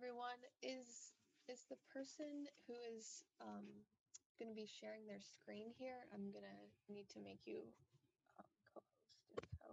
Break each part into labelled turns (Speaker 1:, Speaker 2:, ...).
Speaker 1: everyone. Is the person who is going to be sharing their screen here? I'm going to need to make you co-host. So.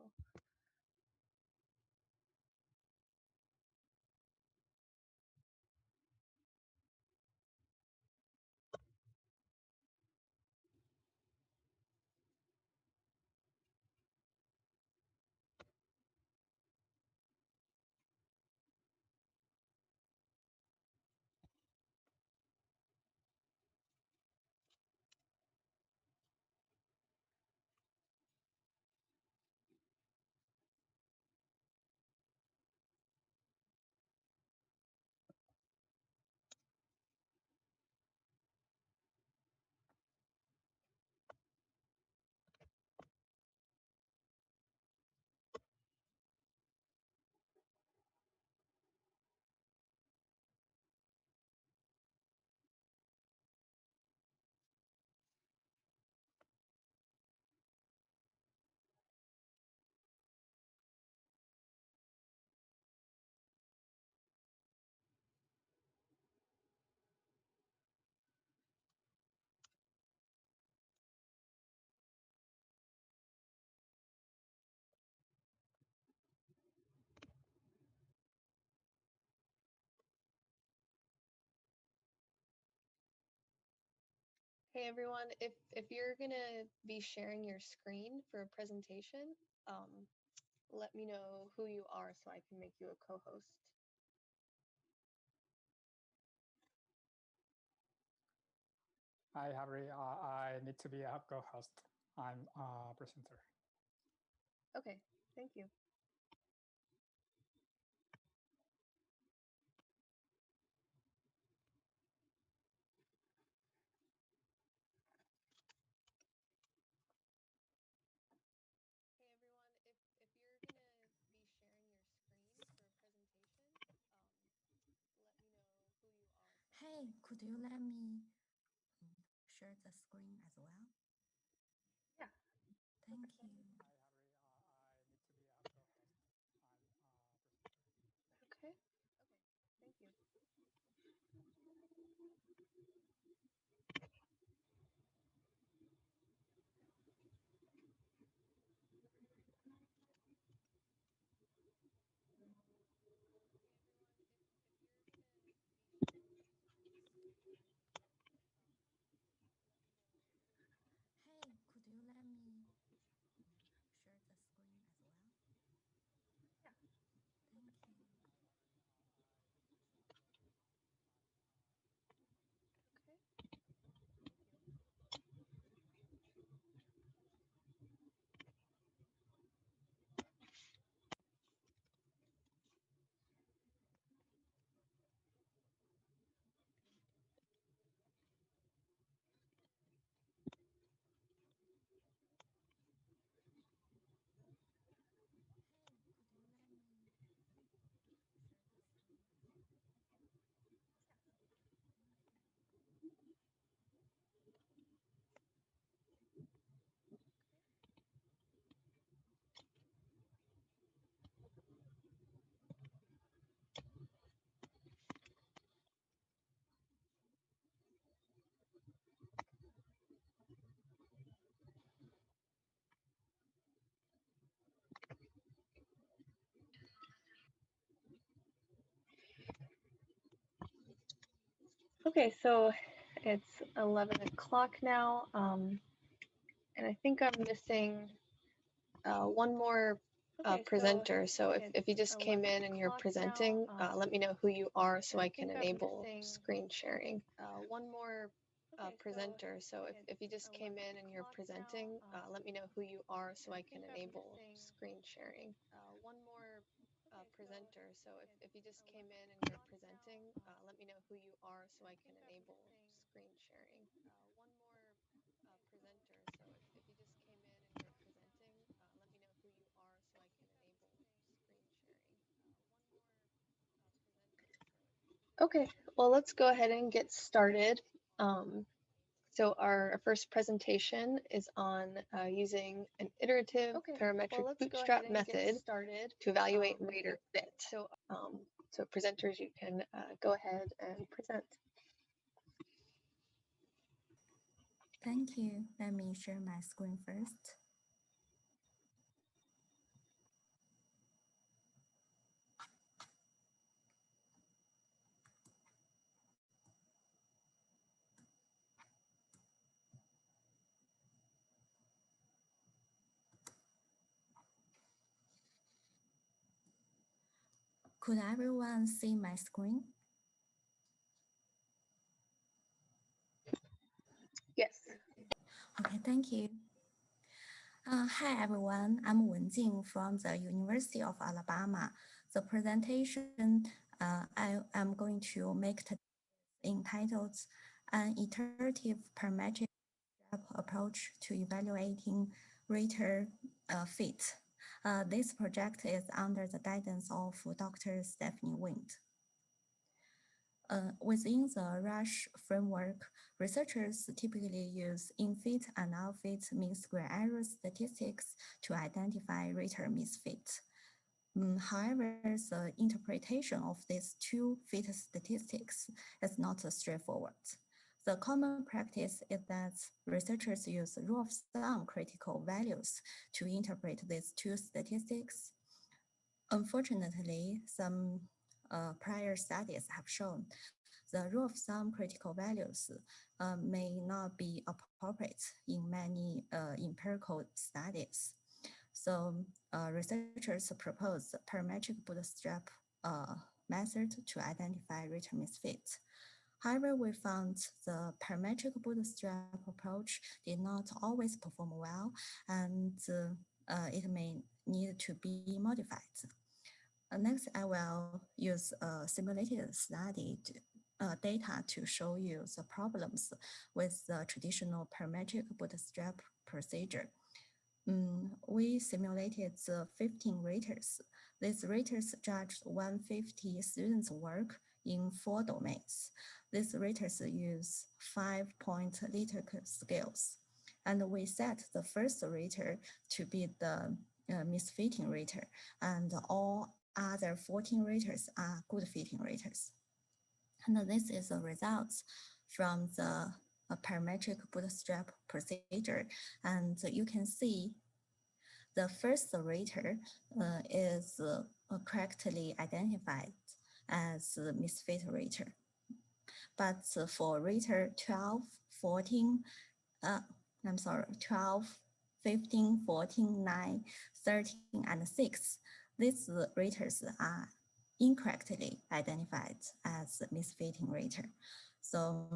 Speaker 1: Hey everyone, if you're gonna be sharing your screen for a presentation, let me know who you are so I can make you a co-host.
Speaker 2: Hi, Harry. I need to be a co-host. I'm a presenter.
Speaker 1: Okay, thank you.
Speaker 3: Hey, could you let me share the screen as well?
Speaker 1: Yeah.
Speaker 3: Thank you.
Speaker 2: Hi, Harry. I need to be a co-host. I'm a presenter.
Speaker 1: Okay. Thank you.
Speaker 3: Hey, could you let me share the screen as well?
Speaker 1: Yeah.
Speaker 3: Thank you. Okay, so it's 11 o'clock now, and I think I'm missing one more presenter. So if you just came in and you're presenting, let me know who you are so I can enable screen sharing. One more presenter. So if you just came in and you're presenting, let me know who you are so I can enable screen sharing. One more presenter. So if you just came in and you're presenting, let me know who you are so I can enable screen sharing. One more presenter. So if you just came in and you're presenting, let me know who you are so I can enable screen sharing. Okay, well, let's go ahead and get started. So our first presentation is on using an iterative parametric bootstrap method to evaluate rater fit. So So presenters, you can go ahead and present.
Speaker 4: Thank you. Let me share my screen first. Could everyone see my screen?
Speaker 3: Yes.
Speaker 4: Okay, thank you. Hi, everyone. I'm Wenjing from the University of Alabama. The presentation I am going to make today is entitled An Iterative Parametric Approach to Evaluating Rater Fit. This project is under the guidance of Dr. Stephanie Wind. Within the RUSH framework, researchers typically use in-fit and out-fit mean square error statistics to identify rater misfit. However, the interpretation of these two fit statistics is not straightforward. The common practice is that researchers use rule of thumb critical values to interpret these two statistics. Unfortunately, some prior studies have shown the rule of thumb critical values may not be appropriate in many empirical studies. So researchers propose parametric bootstrap method to identify rater misfit. However, we found the parametric bootstrap approach did not always perform well, and it may need to be modified. Next, I will use a simulated study data to show you the problems with the traditional parametric bootstrap procedure. We simulated the 15 raters. These raters judged 150 students' work in 4 domains. These raters use 5-point Likert scales. And we set the first rater to be the misfitting rater, and all other 14 raters are good fitting raters. And this is the results from the parametric bootstrap procedure. And you can see the first rater is correctly identified as misfit rater. But for rater 12, 14, 12, 15, 14, 9, 13, and 6, these raters are incorrectly identified as misfitting rater. So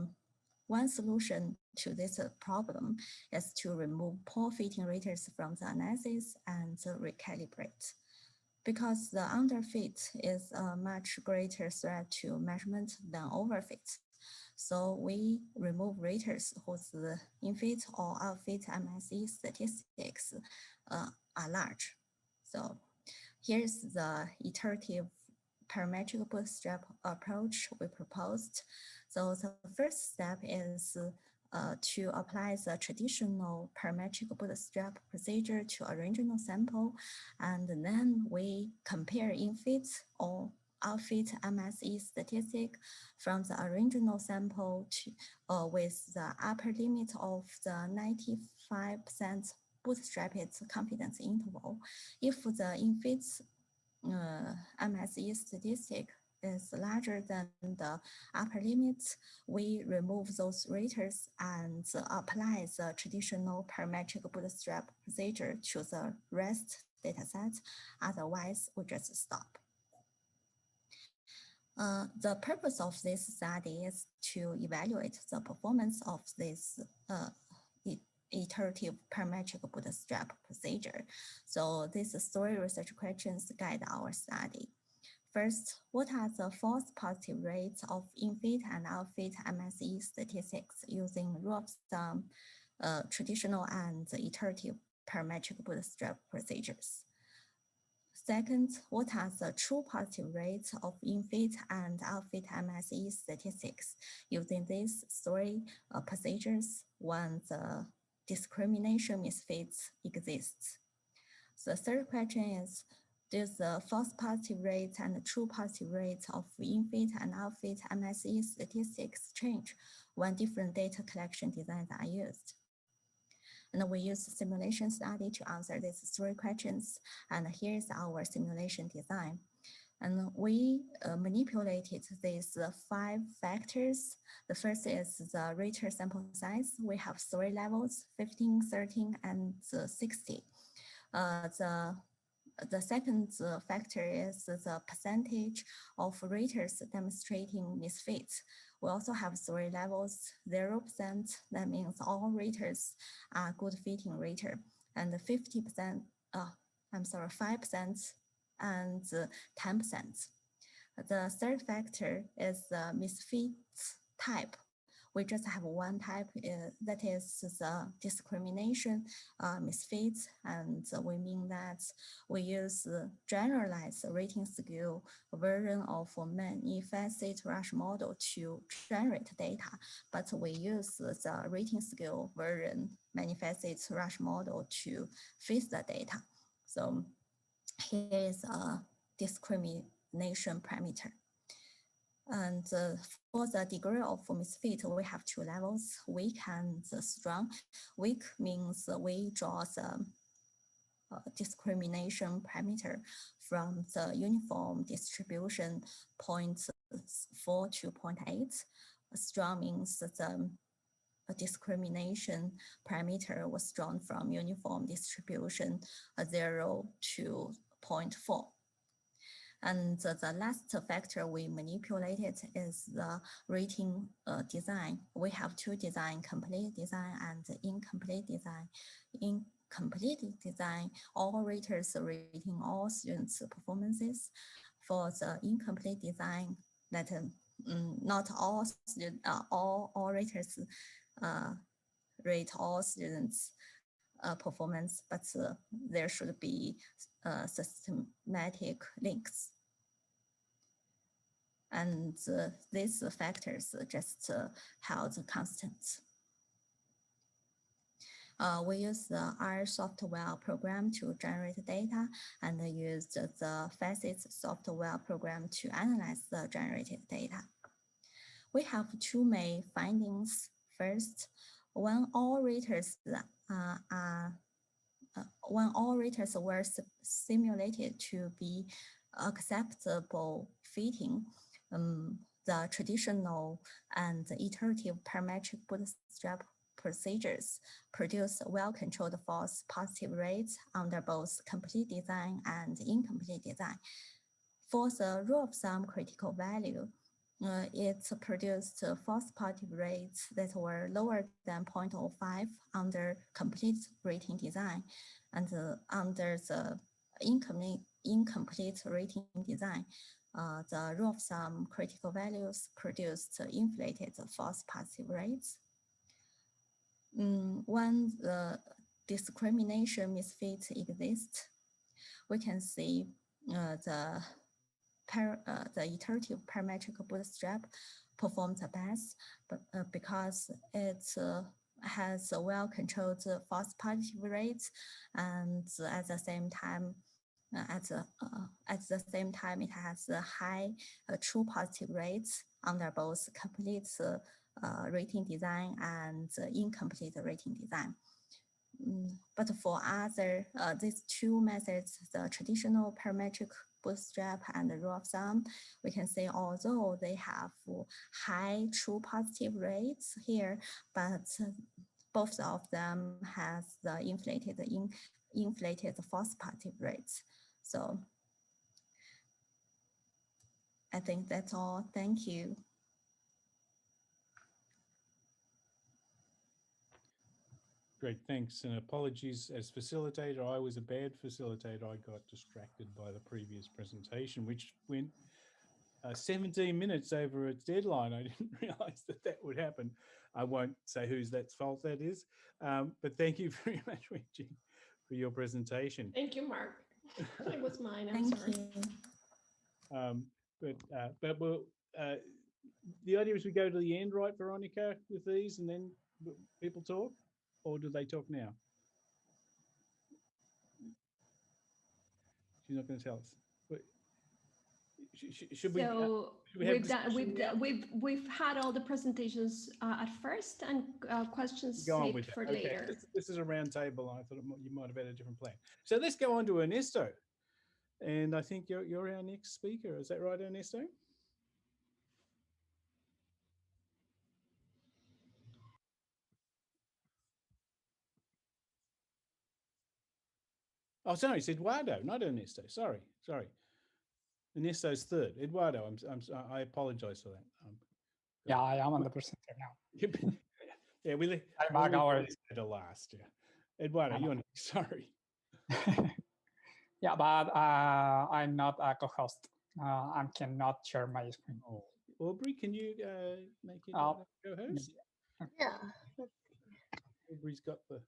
Speaker 4: one solution to this problem is to remove poor fitting raters from the analysis and recalibrate. Because the underfit is a much greater threat to measurement than overfit. So we remove raters whose infit or outfit MSE statistics are large. So here's the iterative parametric bootstrap approach we proposed. So the first step is to apply the traditional parametric bootstrap procedure to original sample, and then we compare in-fit or outfit MSE statistic from the original sample to, with the upper limit of the 95% bootstrapped confidence interval. If the in-fit MSE statistic is larger than the upper limit, we remove those raters and apply the traditional parametric bootstrap procedure to the rest dataset. Otherwise, we just stop. The purpose of this study is to evaluate the performance of this iterative parametric bootstrap procedure. So these 3 research questions guide our study. First, what are the false positive rates of in-fit and out-fit MSE statistics using rule of thumb, traditional and iterative parametric bootstrap procedures? Second, what are the true positive rates of in-fit and out-fit MSE statistics using these 3 procedures when the discrimination misfits exists? The third question is, There's the false positive rates and true positive rates of in-fit and out-fit MSE statistics change when different data collection designs are used. And we use simulation study to answer these three questions. And here's our simulation design. And we manipulated these 5 factors. The first is the rater sample size. We have 3 levels, 15, 13, and 60. The second factor is the percentage of raters demonstrating misfits. We also have 3 levels, 0%, that means all raters are good fitting rater, and 50%, 5%, and 10%. The third factor is the misfits type. We just have one type, that is the discrimination misfits, and we mean that we use generalized rating scale version of many facet rush model to generate data, but we use the rating scale version many facet rush model to fit the data. So here is a discrimination parameter. And for the degree of misfit, we have 2 levels, weak and strong. Weak means we draw the discrimination parameter from the uniform distribution 0.4 to 0.8. Strong means the discrimination parameter was drawn from uniform distribution 0 to 0.4. And the last factor we manipulated is the rating design. We have 2 designs, complete design and incomplete design. In complete design, all raters rating all students' performances. For the incomplete design, that not all raters rate all students' performance, but there should be systematic links. And these factors just held constants. We use the R software program to generate data and used the facets software program to analyze the generated data. We have 2 main findings. First, when all raters were simulated to be acceptable fitting, the traditional and iterative parametric bootstrap procedures produce well-controlled false positive rates under both complete design and incomplete design. For the rule of thumb critical value, it produced false positive rates that were lower than 0.05 under complete rating design, and under the incomplete rating design, the rule of thumb critical values produced inflated false positive rates. When the discrimination misfit exists, we can see the iterative parametric bootstrap performs the best, but because it has a well-controlled false positive rates, and at the same time, it has a high true positive rates under both complete rating design and incomplete rating design. But for other, these 2 methods, the traditional parametric bootstrap and the rule of thumb, we can say although they have high true positive rates here, but both of them has the inflated false positive rates. So I think that's all. Thank you.
Speaker 5: Great, thanks. And apologies as facilitator, I was a bad facilitator. I got distracted by the previous presentation, which went 17 minutes over its deadline. I didn't realize that that would happen. I won't say whose that's fault that is, but thank you very much, Wenjing, for your presentation.
Speaker 6: Thank you, Mark. It was mine, I'm
Speaker 4: Thank
Speaker 6: sorry.
Speaker 4: you.
Speaker 5: But we'll, the idea is we go to the end, right, Veronica, with these, and then people talk, or do they talk now? She's not going to tell us. Should we?
Speaker 6: So
Speaker 5: should we have
Speaker 6: we've had all the presentations at first, and questions
Speaker 5: go on
Speaker 6: saved
Speaker 5: with
Speaker 6: for
Speaker 5: that. Okay.
Speaker 6: later.
Speaker 5: This is a round table. I thought you might have had a different plan. So let's go on to Ernesto. And I think you're our next speaker. Is that right, Ernesto? Oh, sorry, it's Eduardo, not Ernesto. Sorry. Ernesto's third. Eduardo, I apologize for that.
Speaker 2: Yeah, I am on the presenter now.
Speaker 5: Yeah, we'll
Speaker 2: back our
Speaker 5: to last. Yeah, Eduardo, you're next. Sorry.
Speaker 2: Yeah, but I'm not a co-host. I cannot share my screen.
Speaker 5: Oh, Aubrey, can you make it co-host?
Speaker 3: Yeah.
Speaker 5: Aubrey's got the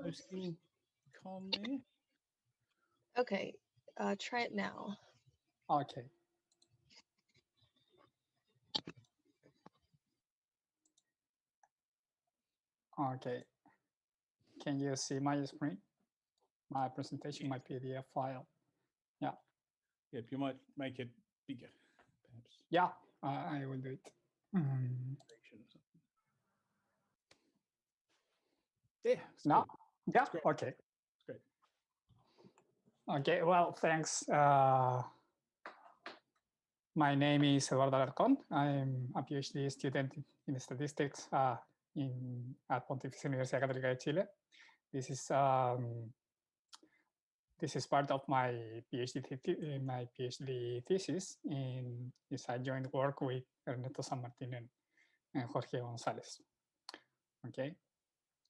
Speaker 5: hosting com there.
Speaker 3: Okay, try it now.
Speaker 2: Okay. Okay. Can you see my screen? My presentation, my PDF file. Yeah.
Speaker 5: Yep, you might make it bigger, perhaps.
Speaker 2: Yeah, I will do it.
Speaker 5: Yeah.
Speaker 2: No.
Speaker 5: Good.
Speaker 2: Yeah.
Speaker 5: Great.
Speaker 2: Okay.
Speaker 5: Great.
Speaker 2: Okay. Well, thanks. My name is Eduardo Alarcón. I'm a PhD student in statistics at Pontificia Universidad Católica de Chile. This is part of my PhD thesis in is I joined work with Ernesto San Martin and Jorge González. Okay.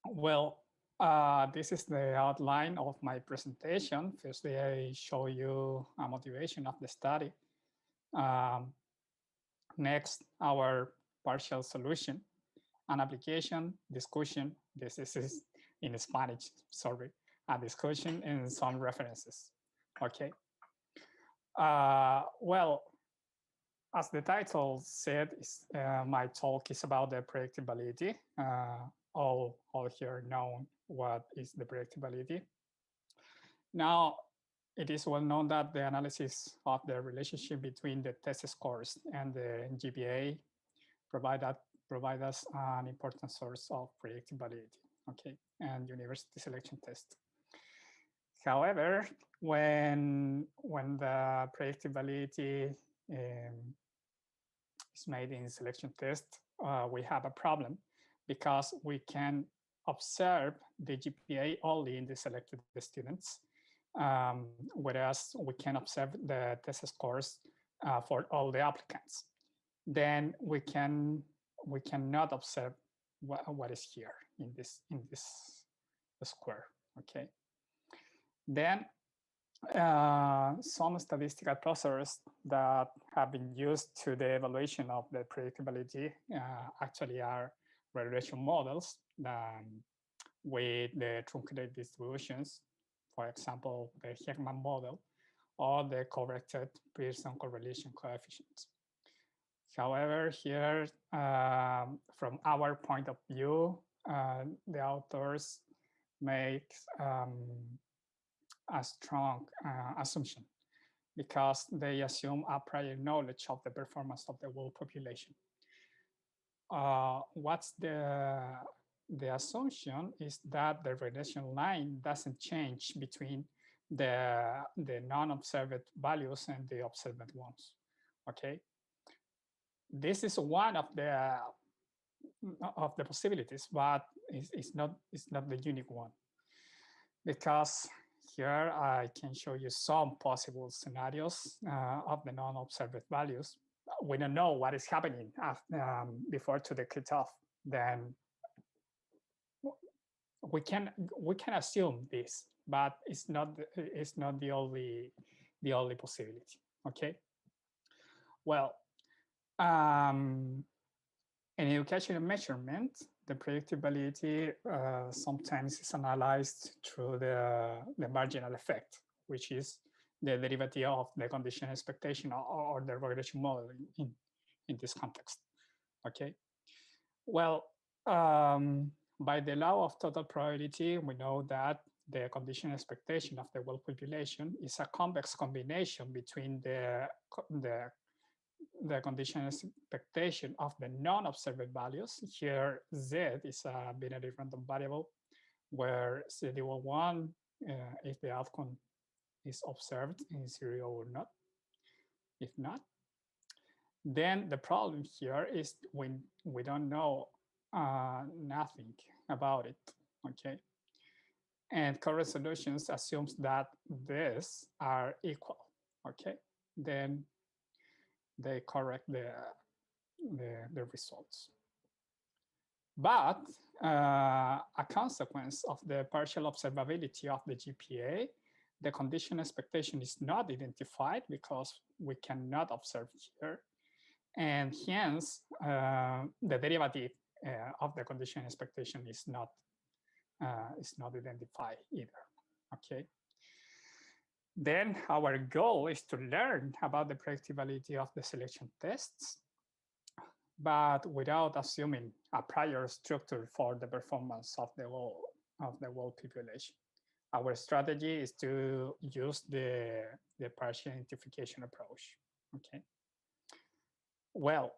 Speaker 2: Well, this is the outline of my presentation. Firstly, I show you a motivation of the study. Next, our partial solution, an application, discussion. This is in Spanish, sorry. A discussion and some references. Okay. Well, as the title said, my talk is about the predictability. All here know what is the predictability. Now, it is well known that the analysis of the relationship between the test scores and the GPA provide us an important source of predictability, okay, and university selection test. However, when the predictability is made in selection test, we have a problem because we can observe the GPA only in the selected students, whereas we can observe the test scores for all the applicants. Then we cannot observe what is here in this square. Okay. Then some statistical processes that have been used to the evaluation of the predictability actually are regression models with the truncated distributions, for example, the Heckman model, or the corrected Pearson correlation coefficients. However, here, from our point of view, the authors make a strong assumption because they assume a prior knowledge of the performance of the whole population. What's the assumption is that the regression line doesn't change between the non-observed values and the observed ones. Okay, this is one of the possibilities, but it's not the unique one, because here I can show you some possible scenarios of the non-observed values. We don't know what is happening before to the cutoff. Then we can assume this, but it's not the only possibility. Okay. Well, in educational measurement, the predictability sometimes is analyzed through the marginal effect, which is the derivative of the condition expectation or the regression model in this context. Okay. Well, by the law of total probability, we know that the condition expectation of the world population is a convex combination between the condition expectation of the non-observed values. Here, Z is a binary random variable where Z equal 1 if the outcome is observed in 0 or not. If not, then the problem here is when we don't know nothing about it, okay? And current solutions assumes that these are equal, okay? Then they correct the results. But a consequence of the partial observability of the GPA, the condition expectation is not identified because we cannot observe here. And hence, the derivative of the condition expectation is not identified either, okay? Then our goal is to learn about the predictability of the selection tests, but without assuming a prior structure for the performance of the whole population. Our strategy is to use the partial identification approach, okay? Well,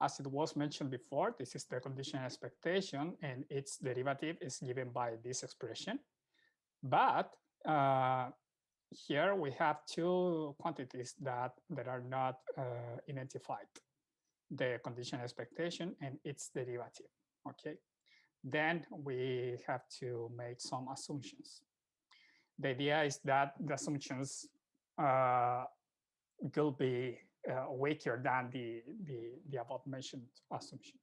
Speaker 2: as it was mentioned before, this is the condition expectation and its derivative is given by this expression. But here we have two quantities that are not identified, the condition expectation and its derivative, okay? Then we have to make some assumptions. The idea is that the assumptions will be weaker than the above mentioned assumption.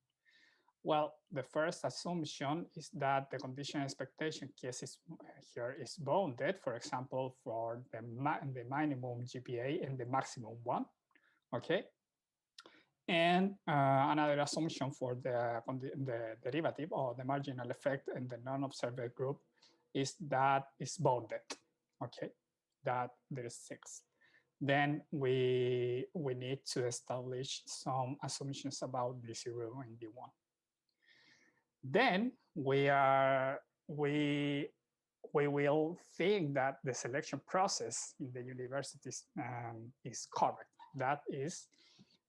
Speaker 2: Well, the first assumption is that the condition expectation case here is bounded, for example, for the minimum GPA and the maximum one, okay? And another assumption for the derivative or the marginal effect in the non-observed group is that it's bounded, okay? That there is 6. Then we need to establish some assumptions about D0 and D1. Then we will think that the selection process in the universities is correct. That is,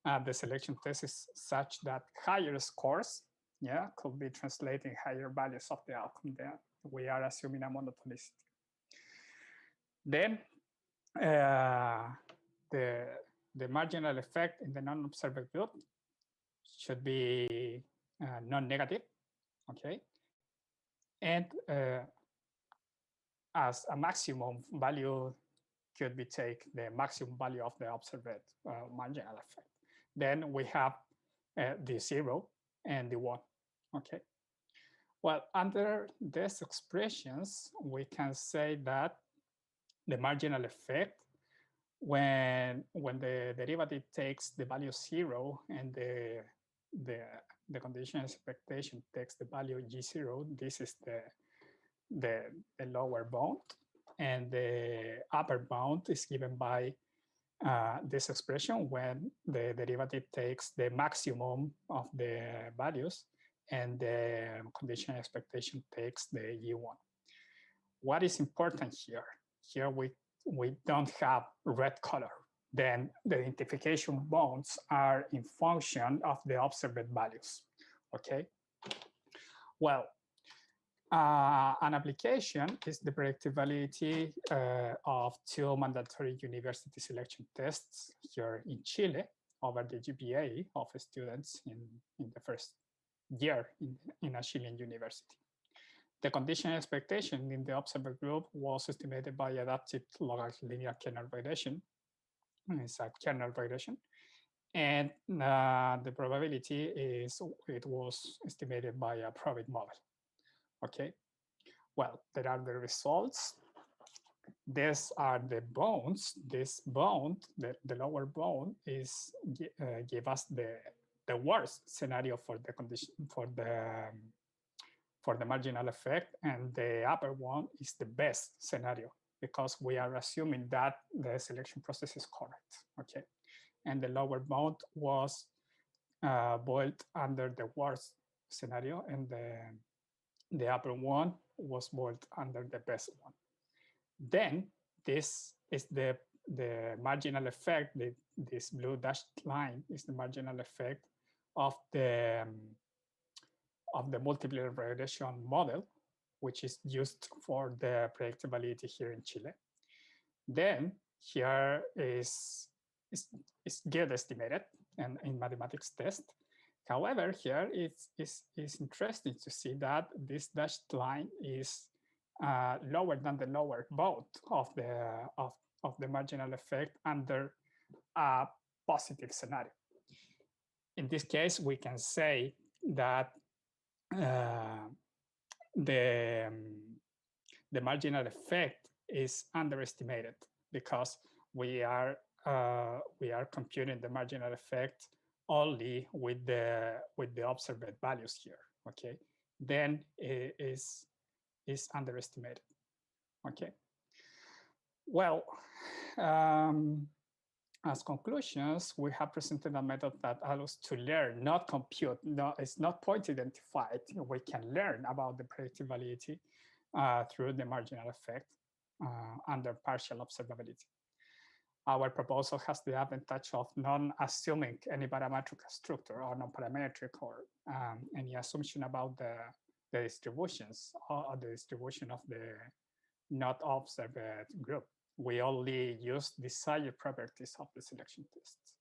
Speaker 2: the selection test is such that higher scores, yeah, could be translating higher values of the outcome. There, we are assuming a monotonicity. Then the marginal effect in the non-observed group should be non-negative, okay? And as a maximum value could be take the maximum value of the observed marginal effect. Then we have the 0 and the 1, okay? Well, under these expressions, we can say that the marginal effect when the derivative takes the value 0 and the condition expectation takes the value G0, this is the lower bound, and the upper bound is given by this expression when the derivative takes the maximum of the values and the condition expectation takes the E1. What is important here? Here we don't have red color. Then the identification bounds are in function of the observed values, okay? Well, an application is the predictability of 2 mandatory university selection tests here in Chile over the GPA of students in the first year in a Chilean university. The condition expectation in the observed group was estimated by adaptive logarithmic linear kernel regression. It's a kernel regression. And the probability is, it was estimated by a probit model. Okay, well, there are the results. These are the bounds. This bound, the lower bound, is give us the worst scenario for the condition for the marginal effect, and the upper one is the best scenario because we are assuming that the selection process is correct. Okay, and the lower bound was built under the worst scenario, and the upper one was boiled under the best one. Then this is the marginal effect. This blue dashed line is the marginal effect of the multiplier regression model, which is used for the predictability here in Chile. Then here is get estimated and in mathematics test. However, here it's interesting to see that this dashed line is lower than the lower bound of the marginal effect under a positive scenario. In this case, we can say that the marginal effect is underestimated because we are computing the marginal effect only with the observed values here. Okay, then it is underestimated. Okay. Well, as conclusions, we have presented a method that allows to learn, not compute. No, it's not point identified. We can learn about the predictability through the marginal effect under partial observability. Our proposal has the advantage of non-assuming any parametric structure or non-parametric or any assumption about the distributions or the distribution of the not observed group. We only use desired properties of the selection tests.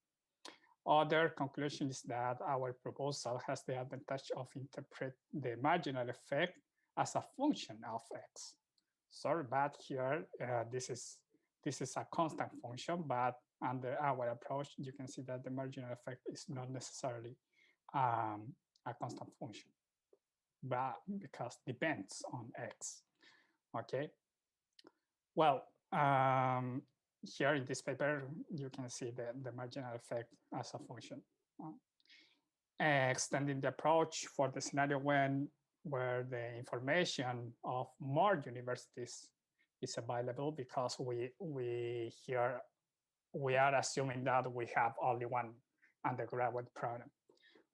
Speaker 2: Other conclusion is that our proposal has the advantage of interpret the marginal effect as a function of x. Sorry, but here this is a constant function, but under our approach, you can see that the marginal effect is not necessarily a constant function, but because depends on x. Okay. Well, here in this paper, you can see the marginal effect as a function. Extending the approach for the scenario where the information of more universities is available, because we are assuming that we have only one undergraduate program.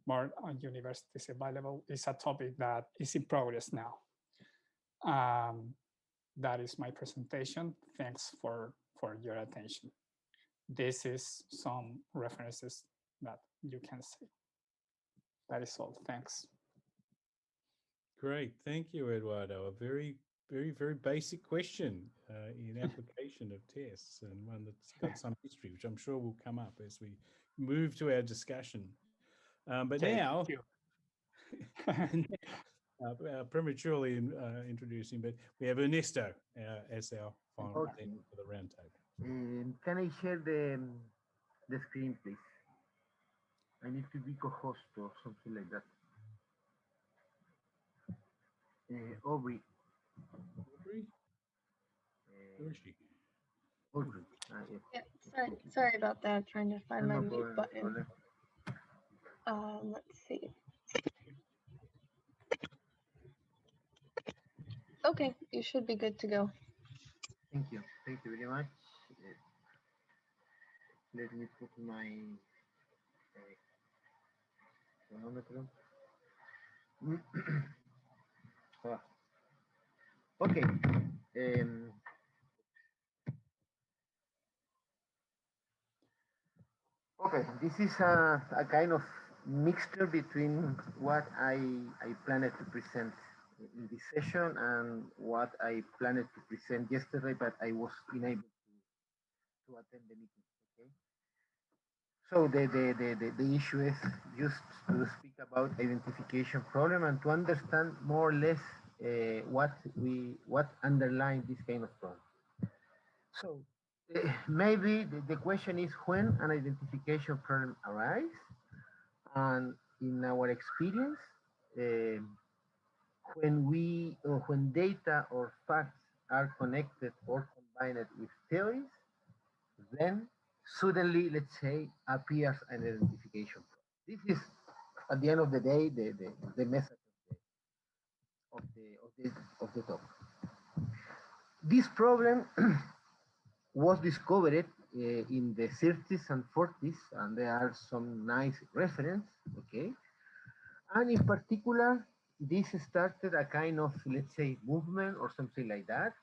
Speaker 2: More universities available is a topic that is in progress now. That is my presentation. Thanks for your attention. This is some references that you can see. That is all. Thanks.
Speaker 5: Great. Thank you, Eduardo. A very, very, very basic question in application of tests, and one that's got some history, which I'm sure will come up as we move to our discussion. But okay, now, prematurely introducing, but we have Ernesto as our final presenter for the roundtable.
Speaker 7: Can I share the screen, please? I need to be co-host or something like that. Aubrey.
Speaker 5: Aubrey? Where is she?
Speaker 7: Audrey.
Speaker 3: Yeah, sorry about that. Trying to find my mute button. Let's see. Okay, you should be good to go.
Speaker 7: Thank you. Thank you very much. Let me put my chronometer. Okay. Okay, this is a kind of mixture between what I planned to present in this session and what I planned to present yesterday, but I was unable to attend the meeting. Okay. So the issue is just to speak about identification problem and to understand more or less what underlines this kind of problem. So maybe the question is when an identification problem arises, and in our experience, when data or facts are connected or combined with theories, then suddenly, let's say, appears an identification problem. This is, at the end of the day, the message of the talk. This problem was discovered in the 30s and 40s, and there are some nice references, okay? And in particular, this started a kind of, let's say, movement or something like that,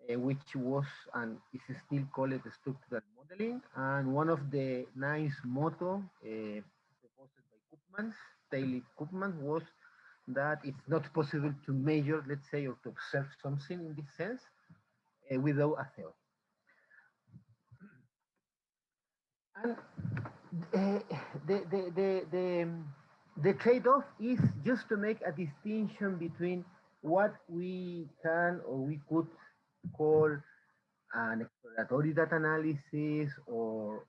Speaker 7: which was and is still called structural modeling. And one of the nice motto proposed by Koopmans, Daily Koopman, was that it's not possible to measure, let's say, or to observe something in this sense without a theory. And the trade-off is just to make a distinction between what we can or we could call an exploratory data analysis, or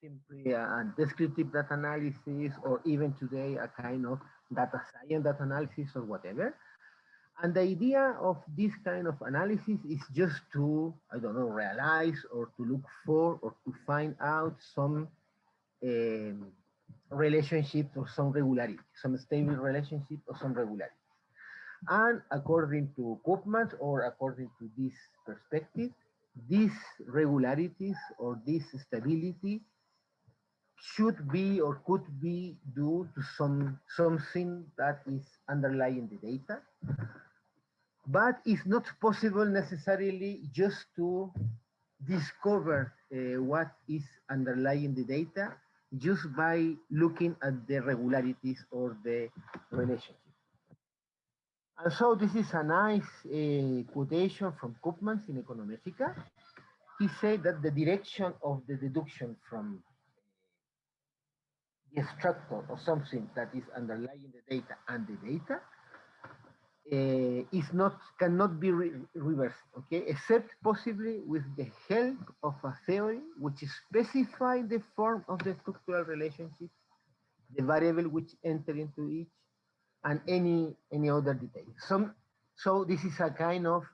Speaker 7: simply a descriptive data analysis, or even today a kind of data science data analysis or whatever. And the idea of this kind of analysis is just to, I don't know, realize or to look for or to find out some relationships or some regularity, some stable relationship or some regularity. And according to Koopmans, or according to this perspective, these regularities or this stability should be or could be due to something that is underlying the data, but it's not possible necessarily just to discover what is underlying the data just by looking at the regularities or the relationship. And so this is a nice quotation from Koopmans in Econometrica. He said that the direction of the deduction from the structure or something that is underlying the data and the data cannot be reversed, okay, except possibly with the help of a theory which specifies the form of the structural relationship, the variable which enter into each, and any other detail. So this is a kind of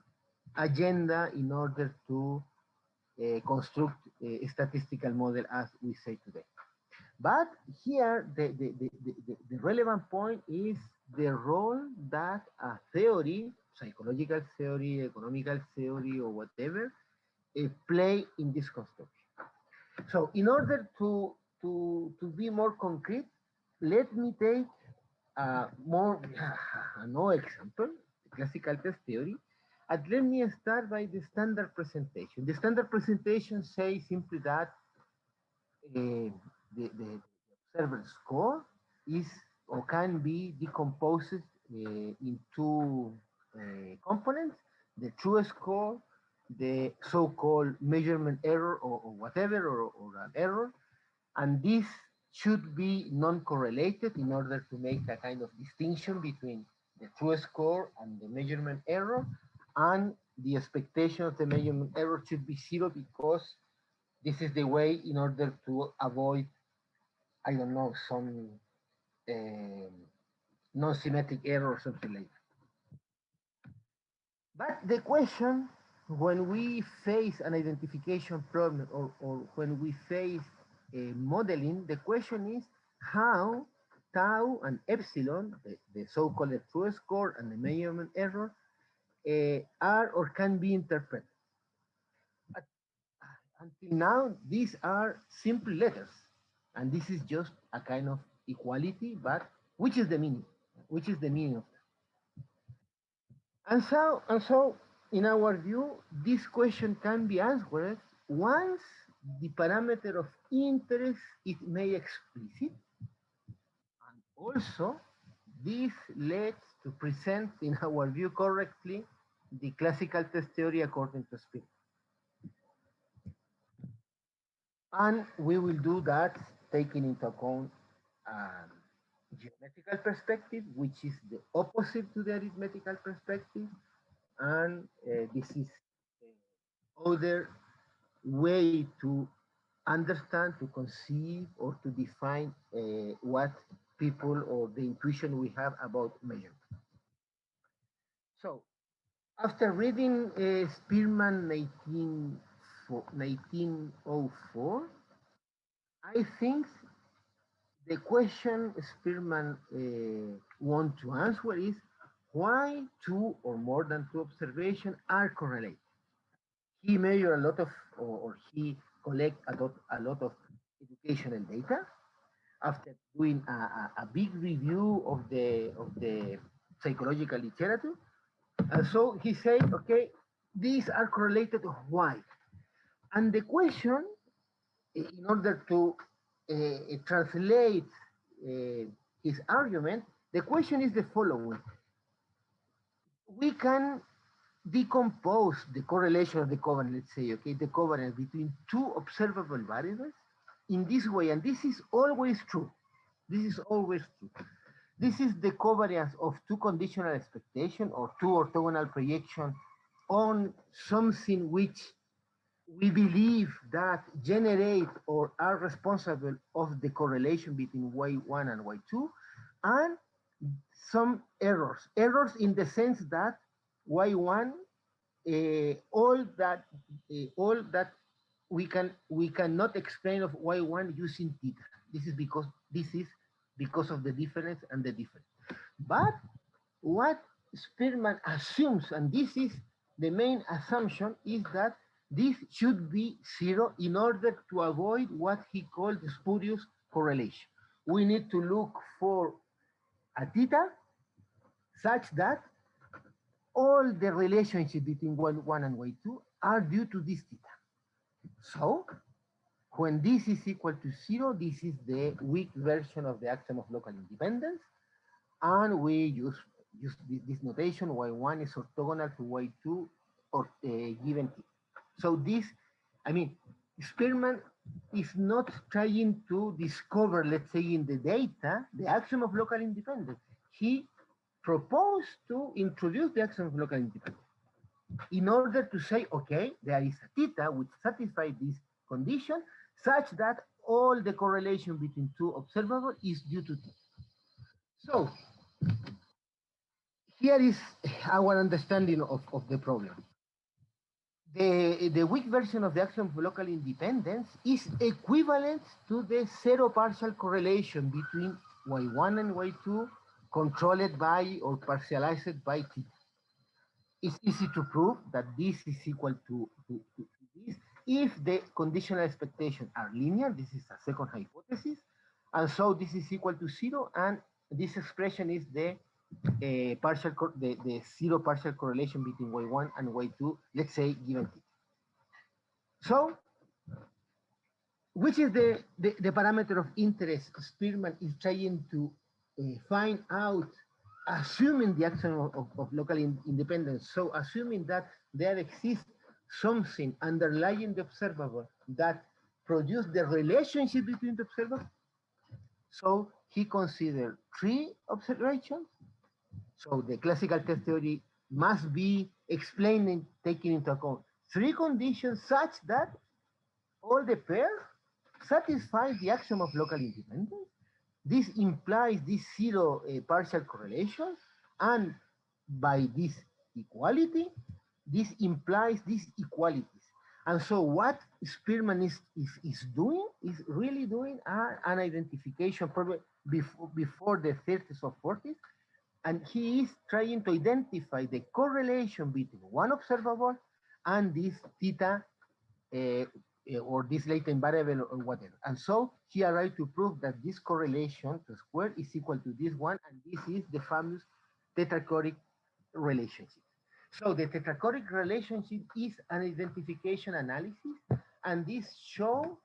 Speaker 7: agenda in order to construct a statistical model as we say today. But here, the relevant point is the role that a theory, psychological theory, economical theory, or whatever, play in this construction. So in order to be more concrete, let me take no example, the classical test theory, and let me start by the standard presentation. The standard presentation says simply that the observer score is or can be decomposed in two components: the true score, the so-called measurement error or whatever, or an error, and this should be non-correlated in order to make a kind of distinction between the true score and the measurement error, and the expectation of the measurement error should be zero because this is the way in order to avoid, I don't know, some non-symmetric error or something like that. But the question, when we face an identification problem or when we face modeling, the question is how tau and epsilon, the so-called true score and the measurement error, are or can be interpreted. Until now, these are simple letters, and this is just a kind of equality, but which is the meaning? Which is the meaning of that? And so, in our view, this question can be answered once the parameter of interest is made explicit, and also this leads to present, in our view, correctly the classical test theory according to Spearman. And we will do that taking into account geometrical perspective, which is the opposite to the arithmetical perspective. And this is other way to understand, to conceive, or to define what people or the intuition we have about measurement. So after reading Spearman 1904, I think the question Spearman want to answer is why two or more than two observations are correlated. He measured a lot of, or he collect a lot of educational data, after doing a big review of the psychological literature. And so he said, okay, these are correlated. Why? And the question, in order to translate his argument, the question is the following. We can decompose the correlation of the covariance, let's say, okay, the covariance between two observable variables in this way, and this is always true. This is always true. This is the covariance of two conditional expectation or two orthogonal projection on something which we believe that generate or are responsible of the correlation between y1 and y2, and some errors. Errors in the sense that y1, all that we cannot explain of y1 using theta. This is because of the difference and the difference. But what Spearman assumes, and this is the main assumption, is that this should be zero in order to avoid what he called spurious correlation. We need to look for a theta such that all the relationship between y1 and y2 are due to this theta. So when this is equal to zero, this is the weak version of the axiom of local independence. And we use this notation, y1 is orthogonal to y2 or given t. So this, I mean, Spearman is not trying to discover, let's say, in the data, the axiom of local independence. He proposed to introduce the axiom of local independence in order to say, okay, there is a theta which satisfies this condition such that all the correlation between two observables is due to theta. So here is our understanding of the problem. The weak version of the axiom of local independence is equivalent to the zero partial correlation between y1 and y2 controlled by or partialized by theta. It's easy to prove that this is equal to this if the conditional expectations are linear. This is a second hypothesis. And so this is equal to zero, and this expression is the zero partial correlation between y1 and y2, let's say, given theta. So, which is the parameter of interest Spearman is trying to find out, assuming the axiom of local independence? So, assuming that there exists something underlying the observable that produce the relationship between the observable. So, he considered three observations. So the classical test theory must be explained taking into account three conditions such that all the pairs satisfy the axiom of local independence. This implies this zero partial correlation, and by this equality, this implies these equalities. And so what Spearman is doing is really doing an identification probably before the 30s or 40s. And he is trying to identify the correlation between one observable and this theta or this latent variable or whatever. And so he arrived to prove that this correlation to square is equal to this one, and this is the famous tetrachoric relationship. So the tetrachoric relationship is an identification analysis, and this show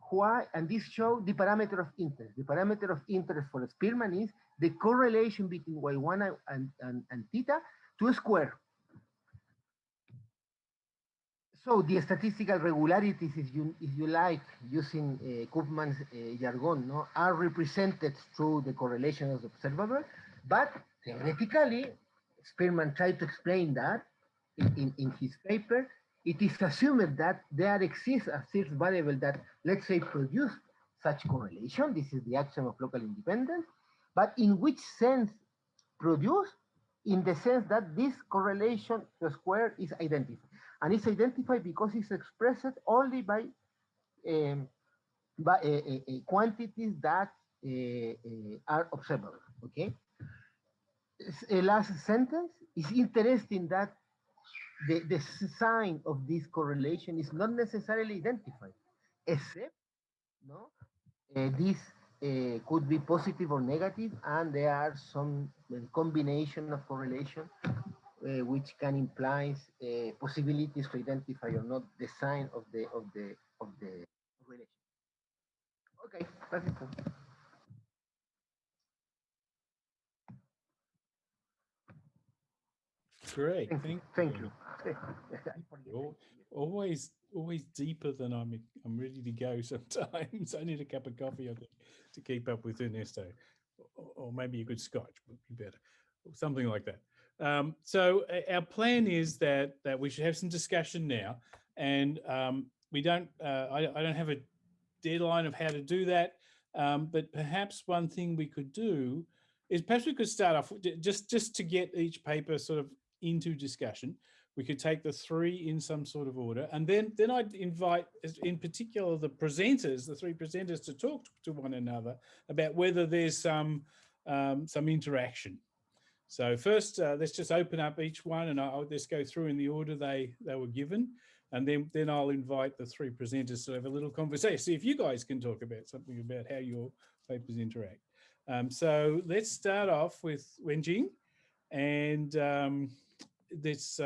Speaker 7: why, and this shows the parameter of interest. The parameter of interest for Spearman is the correlation between y1 and theta to a square. So the statistical regularities, if you like, using Koopman's jargon, no, are represented through the correlation of the observable, but theoretically, Spearman tried to explain that in his paper. It is assumed that there exists a third variable that, let's say, produce such correlation. This is the axiom of local independence. But in which sense produce? In the sense that this correlation to a square is identified. And it's identified because it's expressed only by quantities that are observable, okay? Last sentence, is interesting that the sign of this correlation is not necessarily identified, except this could be positive or negative, and there are some combination of correlation which can imply possibilities to identify or not the sign of the relation. Okay, that's it.
Speaker 5: Great,
Speaker 7: Thank you.
Speaker 5: Always deeper than I'm ready to go. Sometimes I need a cup of coffee, I think, to keep up with Ernesto, or maybe a good scotch would be better, or something like that. So our plan is that we should have some discussion now, and we don't. I don't have a deadline of how to do that, but perhaps one thing we could do is perhaps we could start off just to get each paper sort of into discussion. We could take the three in some sort of order, and then I'd invite, in particular, the presenters, the three presenters, to talk to one another about whether there's some interaction. So first, let's just open up each one, and I'll just go through in the order they were given, and then I'll invite the three presenters to have a little conversation. See if you guys can talk about something about how your papers interact. So let's start off with Wenjing, and let's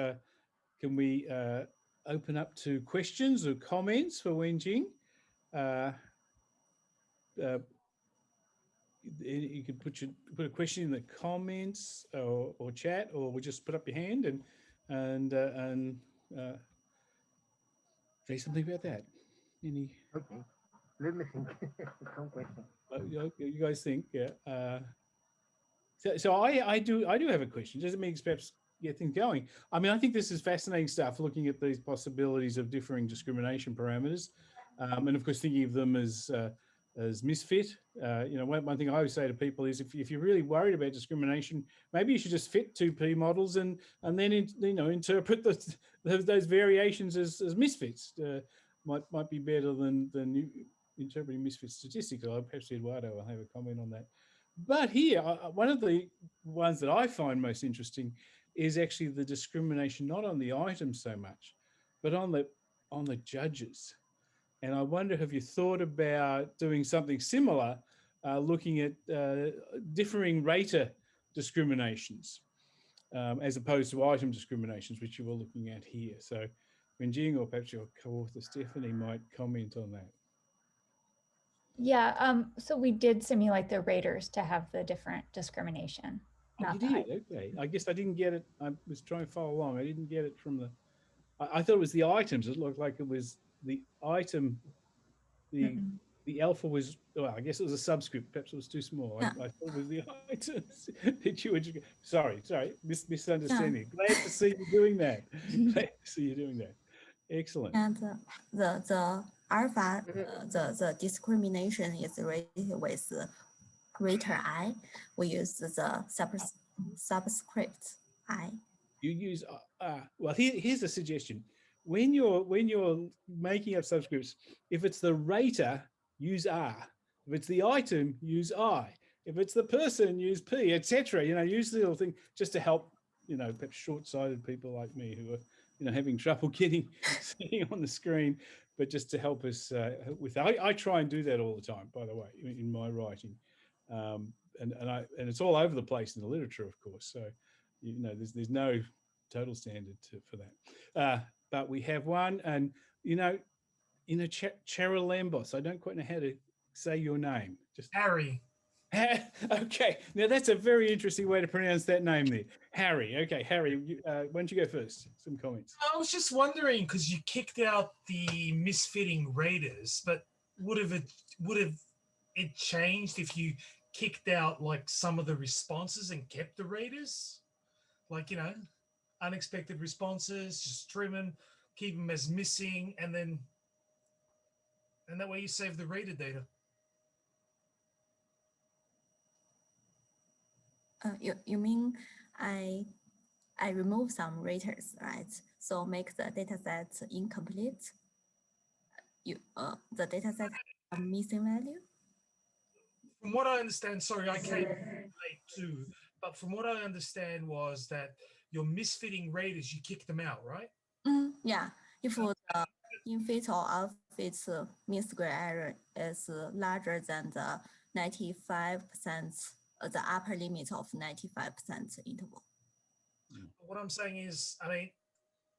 Speaker 5: can we open up to questions or comments for Wenjing? You could put a question in the comments or chat, or we'll just put up your hand and say something about that. Any?
Speaker 7: Okay, let me think. Some question.
Speaker 5: You guys think? Yeah. So I do have a question. Doesn't mean perhaps get things going. I mean, I think this is fascinating stuff, looking at these possibilities of differing discrimination parameters, and of course thinking of them as misfit. You know, one thing I always say to people is, if you're really worried about discrimination, maybe you should just fit 2P models and then interpret those variations as misfits. Might be better than interpreting misfits statistically. Perhaps Eduardo will have a comment on that. But here, one of the ones that I find most interesting is actually the discrimination not on the items so much, but on the judges. And I wonder, have you thought about doing something similar, looking at differing rater discriminations as opposed to item discriminations, which you were looking at here? So Wenjing, or perhaps your co-author Stephanie, might comment on that.
Speaker 8: Yeah, so we did simulate the raters to have the different discrimination.
Speaker 5: Oh, you did? Okay. I guess I didn't get it. I was trying to follow along. I didn't get it from the... I thought it was the items. It looked like it was the item. The alpha was... Well, I guess it was a subscript. Perhaps it was too small. I thought it was the items that you were... Sorry. Misunderstanding. Glad to see you doing that. Glad to see you doing that. Excellent.
Speaker 4: And the alpha, the discrimination is related with rater I. We use the subscript I.
Speaker 5: You use well. Here's a suggestion: when you're making up subscripts, if it's the rater, use R. If it's the item, use I. If it's the person, use P, etc. You know, use the little thing just to help, you know, perhaps short-sighted people like me who are, you know, having trouble sitting on the screen, but just to help us with that. I try and do that all the time, by the way, in my writing, and it's all over the place in the literature, of course. So, you know, there's no total standard for that. But we have one, and you know, Charalambos. I don't quite know how to say your name. Just
Speaker 9: Harry.
Speaker 5: Okay, now that's a very interesting way to pronounce that name there. Harry. Okay, Harry, why don't you go first? Some comments.
Speaker 9: I was just wondering, because you kicked out the misfitting raters, but would have it changed if you kicked out like some of the responses and kept the raters? Like, you know, unexpected responses, just trim them, keep them as missing, and that way you save the rated data.
Speaker 4: You mean I remove some raters, right? So make the data set incomplete. The data set have missing value.
Speaker 9: From what I understand, sorry, I came late too, but from what I understand was that your misfitting raters, you kick them out, right?
Speaker 4: Yeah, if the infit or outfit mean square error is larger than the 95%, the upper limit of 95% interval.
Speaker 9: What I'm saying is, I mean,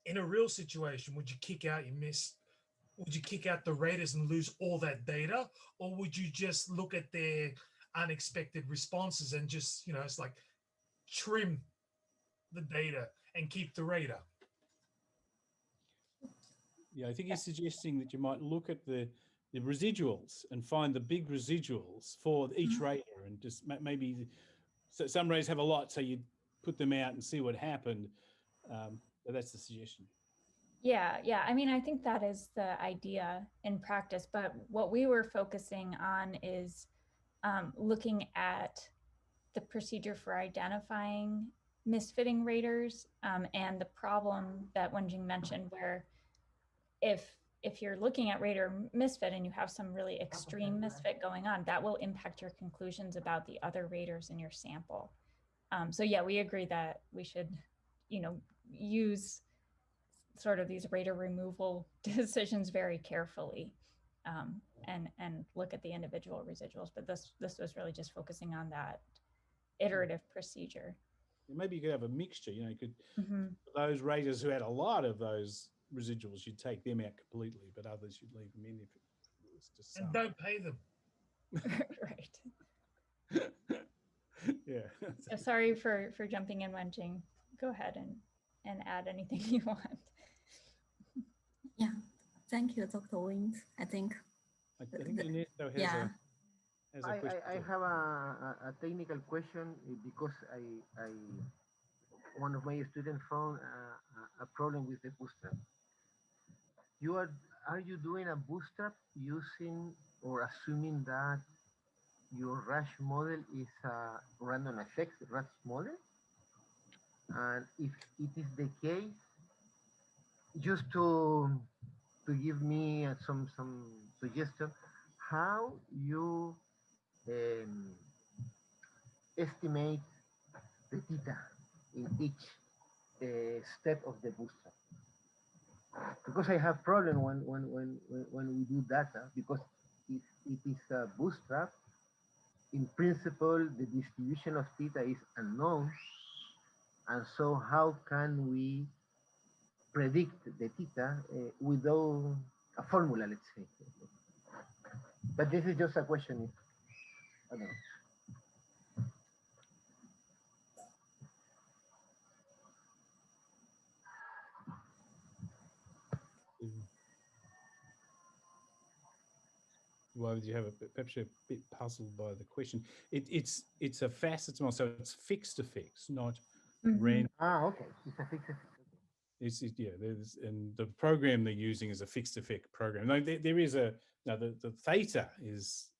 Speaker 9: in a real situation, would you kick out would you kick out the raters and lose all that data? Or would you just look at their unexpected responses and just, it's like trim the data and keep the rater?
Speaker 5: Yeah, I think he's suggesting that you might look at the residuals and find the big residuals for each rater, and just maybe so some raters have a lot, so you put them out and see what happened. But that's the suggestion.
Speaker 8: Yeah. I mean, I think that is the idea in practice, but what we were focusing on is looking at the procedure for identifying misfitting raters and the problem that Wenjing mentioned, where if you're looking at rater misfit and you have some really extreme misfit going on, that will impact your conclusions about the other raters in your sample. So yeah, we agree that we should, use sort of these rater removal decisions very carefully and look at the individual residuals. But this was really just focusing on that iterative procedure.
Speaker 5: Maybe you could have a mixture, you could, those raters who had a lot of those residuals, you'd take them out completely, but others you'd leave them in if it was just some.
Speaker 9: And don't pay them.
Speaker 8: Right.
Speaker 5: Yeah.
Speaker 8: So sorry for jumping in, Wenjing. Go ahead and add anything you want.
Speaker 4: Yeah, thank you, Dr. Wind. I think
Speaker 5: Ernesto has
Speaker 4: yeah.
Speaker 7: I have a technical question because one of my students found a problem with the bootstrap. Are you doing a bootstrap using or assuming that your rush model is a random effects rush model? And if it is the case, just to give me some suggestion, how you estimate the theta in each step of the bootstrap. Because I have problem when we do data, because if it is a bootstrap, in principle the distribution of theta is unknown, and so how can we predict the theta without a formula, let's say? But this is just a question. I don't know.
Speaker 5: Why would you have perhaps you're a bit puzzled by the question? It's a facets model, so it's fixed effects, not random.
Speaker 7: Okay. It's a fixed effect.
Speaker 5: There's, and the program they're using is a fixed effect program. No, there is the theta is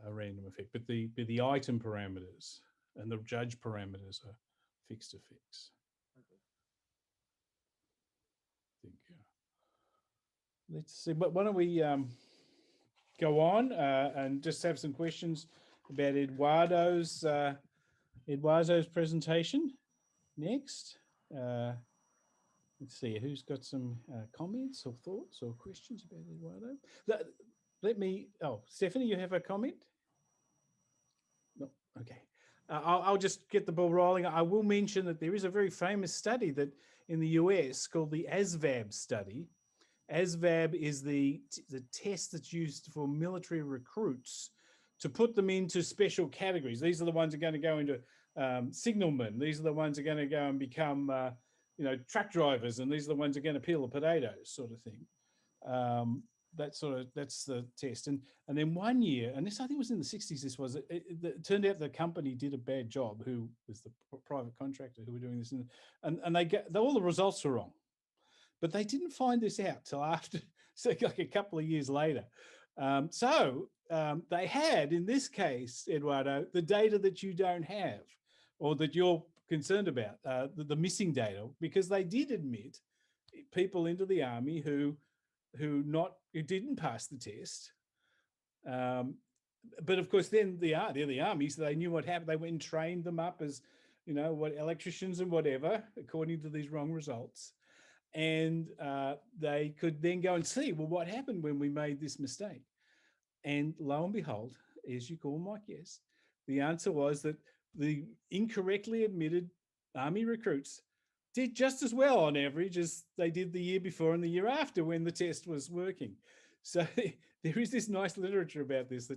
Speaker 5: a random effect, but the item parameters and the judge parameters are fixed effects. I think. Let's see. But why don't we go on and just have some questions about Eduardo's presentation next. Let's see who's got some comments or thoughts or questions about Eduardo. Let me. Oh, Stephanie, you have a comment? No. Okay. I'll just get the ball rolling. I will mention that there is a very famous study that in the US called the ASVAB study. ASVAB is the test that's used for military recruits to put them into special categories. These are the ones who are going to go into signalmen. These are the ones who are going to go and become, truck drivers, and these are the ones who are going to peel the potatoes, sort of thing. That's the test. And then 1 year, and this I think was in the 60s. This was it turned out the company did a bad job. Who was the private contractor who were doing this, and they all the results were wrong. But they didn't find this out till after, so like a couple of years later. They had, in this case, Eduardo, the data that you don't have or that you're concerned about, the missing data, because they did admit people into the army who didn't pass the test. But of course, then they're the army, so they knew what happened. They went and trained them up as, what electricians and whatever, according to these wrong results. And they could then go and see, well, what happened when we made this mistake? And lo and behold, as you call Mike, yes, the answer was that the incorrectly admitted Army recruits did just as well on average as they did the year before and the year after when the test was working. So there is this nice literature about this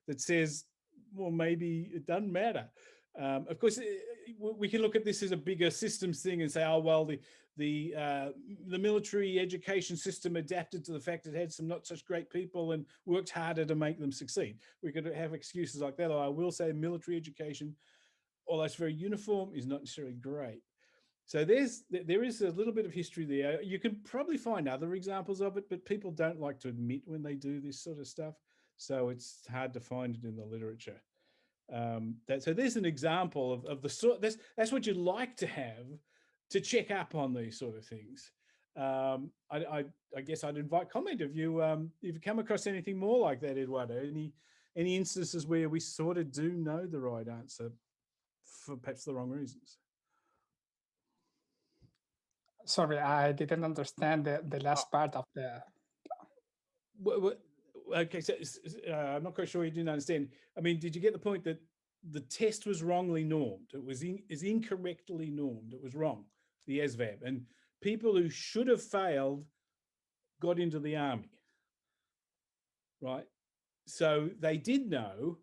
Speaker 5: that says, well, maybe it doesn't matter. Of course, we can look at this as a bigger systems thing and say, oh, well, the military education system adapted to the fact it had some not such great people and worked harder to make them succeed. We could have excuses like that. Or I will say military education, although it's very uniform, is not necessarily great. So there is a little bit of history there. You can probably find other examples of it, but people don't like to admit when they do this sort of stuff. So it's hard to find it in the literature. So there's an example of the sort. That's what you'd like to have to check up on these sort of things. I guess I'd invite comment if you've come across anything more like that, Eduardo. Any instances where we sort of do know the right answer for perhaps the wrong reasons.
Speaker 2: Sorry, I didn't understand the last part of the.
Speaker 5: Okay, so I'm not quite sure you didn't understand. I mean, did you get the point that the test was wrongly normed? It was incorrectly normed. It was wrong, the ASVAB. And people who should have failed got into the army, right? So they did know,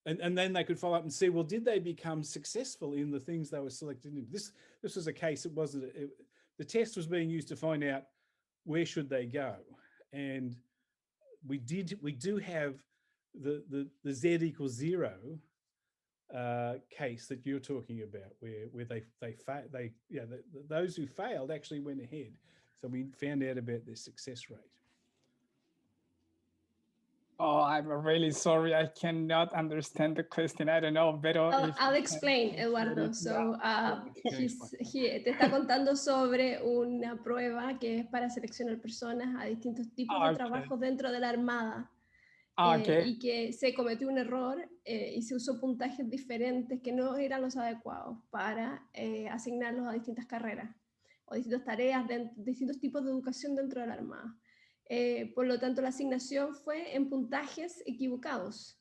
Speaker 5: and then they could follow up and see, well, did they become successful in the things they were selected into? This was a case, it wasn't, the test was being used to find out where should they go. And we do have the Z equals 0 case that you're talking about, where those who failed actually went ahead. So we found out about their success rate.
Speaker 2: Oh, I'm really sorry. I cannot understand the question. I don't know, pero
Speaker 6: I'll explain, Eduardo. So te está contando sobre una prueba que es para seleccionar personas a distintos tipos de trabajos dentro de la Armada. Y que se cometió un error y se usó puntajes diferentes que no eran los adecuados para asignarlos a distintas carreras o distintas tareas, distintos tipos de educación dentro de la Armada. Por lo tanto, la asignación fue en puntajes equivocados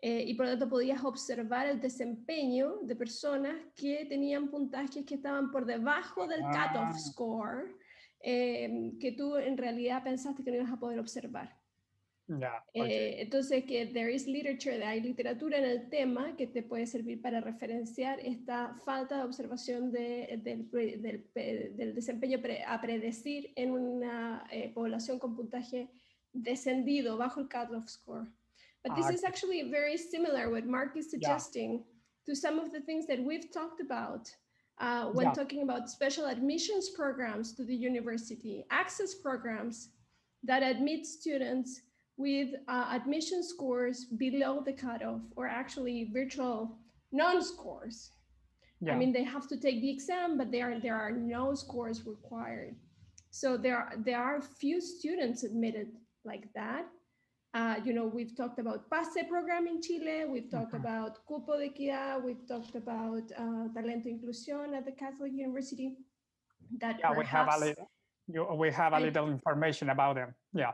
Speaker 6: y por lo tanto podías observar el desempeño de personas que tenían puntajes que estaban por debajo del cutoff score que tú en realidad pensaste que no ibas a poder observar. Entonces, que there is literature, hay literatura en el tema que te puede servir para referenciar esta falta de observación del desempeño a predecir en una población con puntaje descendido bajo el cutoff score. But this is actually very similar what Mark is suggesting to some of the things that we've talked about when talking about special admissions programs to the university, access programs that admit students with admission scores below the cutoff, or actually virtual non-scores. I mean, they have to take the exam, but there are no scores required. So there are few students admitted like that. You know, we've talked about PASE program in Chile, we've talked about Cupo de Equidad, we've talked about Talento Inclusión at the Catholic University. That perhaps,
Speaker 2: we have a little information about them. Yeah.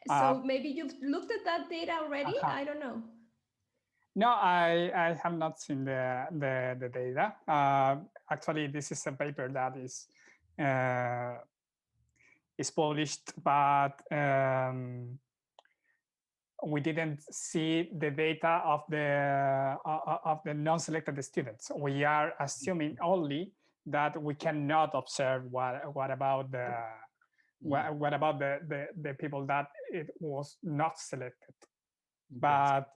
Speaker 6: So maybe you've looked at that data already? I don't know.
Speaker 2: No, I have not seen the data. Actually, this is a paper that is published, but we didn't see the data of the non-selected students. We are assuming only that we cannot observe what about the people that it was not selected. But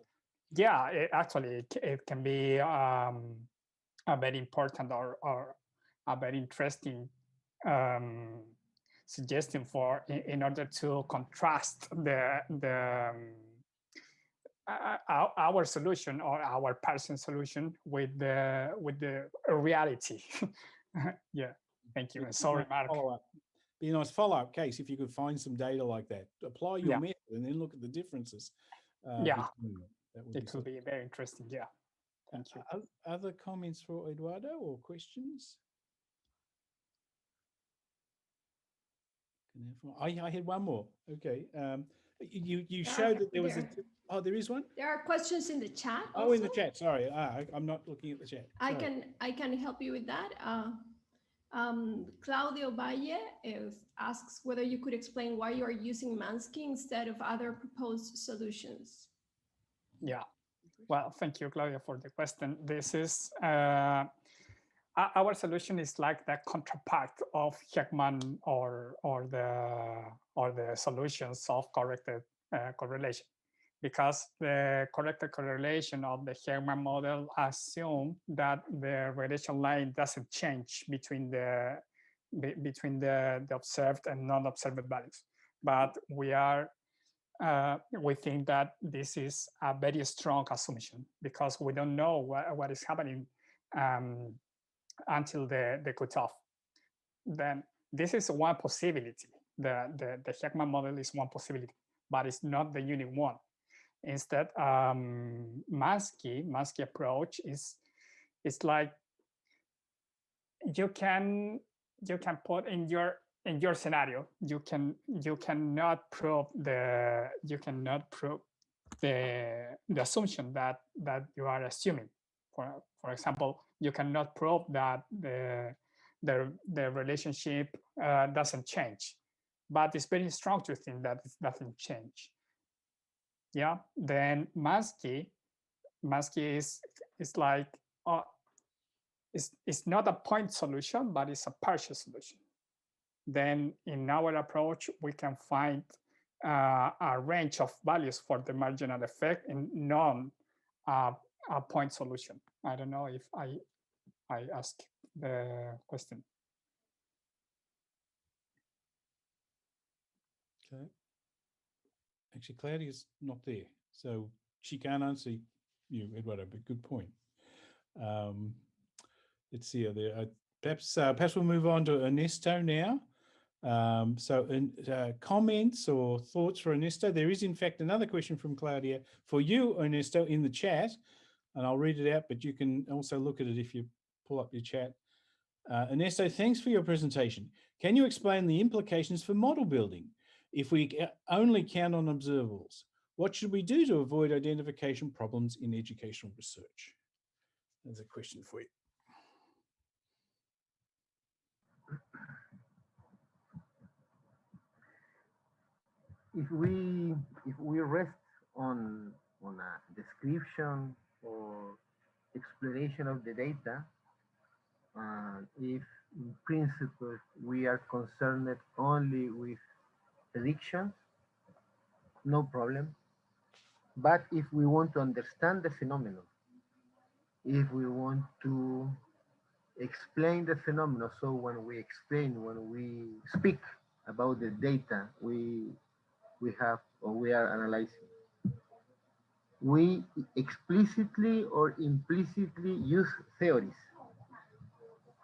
Speaker 2: yeah, it can be a very important or a very interesting suggestion in order to contrast our solution or our person solution with the reality. Yeah, thank you. Sorry, Mark.
Speaker 5: Be a nice follow-up case if you could find some data like that. Apply your method and then look at the differences.
Speaker 2: It will be very interesting. Yeah, thank you.
Speaker 5: Other comments for Eduardo or questions? I had one more. Okay. You showed that there was oh, there is one?
Speaker 6: There are questions in the chat
Speaker 5: Oh,
Speaker 6: also.
Speaker 5: in the chat, sorry. I'm not looking at the chat. Sorry.
Speaker 6: I can help you with that. Claudio Valle asks whether you could explain why you are using Mansky instead of other proposed solutions.
Speaker 2: Yeah, well, thank you, Claudia, for the question. This is our solution is like the counterpart of Heckman or the solutions of corrected correlation, because the corrected correlation of the Heckman model assume that the relation line doesn't change between the observed and non-observed values. But we think that this is a very strong assumption because we don't know what is happening until the cutoff. Then this is one possibility. The Heckman model is one possibility, but it's not the unique one. Instead, Mansky approach is like you can put in your scenario, you cannot prove the assumption that you are assuming. For example, you cannot prove that the relationship doesn't change, but it's very strong to think that it doesn't change. Yeah, then Mansky is like it's not a point solution, but it's a partial solution. Then in our approach, we can find a range of values for the marginal effect in a point solution. I don't know if I asked the question.
Speaker 5: Okay. Actually, Claudia's not there, so she can't answer you, Eduardo, but good point. Let's see, perhaps we'll move on to Ernesto now. Comments or thoughts for Ernesto? There is, in fact, another question from Claudia for you, Ernesto, in the chat, and I'll read it out, but you can also look at it if you pull up your chat. Ernesto, thanks for your presentation. Can you explain the implications for model building if we only count on observables? What should we do to avoid identification problems in educational research? There's a question for you.
Speaker 7: If we rest on a description or exploration of the data, if in principle we are concerned only with predictions, no problem. But if we want to understand the phenomenon, if we want to explain the phenomenon, so when we speak about the data we have or we are analyzing, we explicitly or implicitly use theories,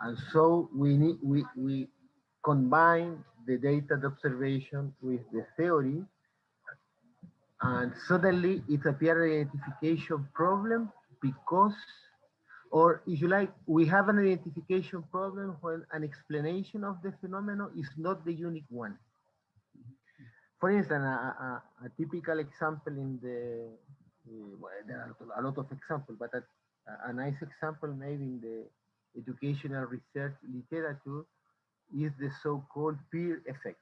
Speaker 7: and so we combine the data, the observation with the theory, and suddenly it appears an identification problem because, or if you like, we have an identification problem when an explanation of the phenomenon is not the unique one. For instance, a typical example in the, well, there are a lot of examples, but a nice example maybe in the educational research literature is the so-called peer effect.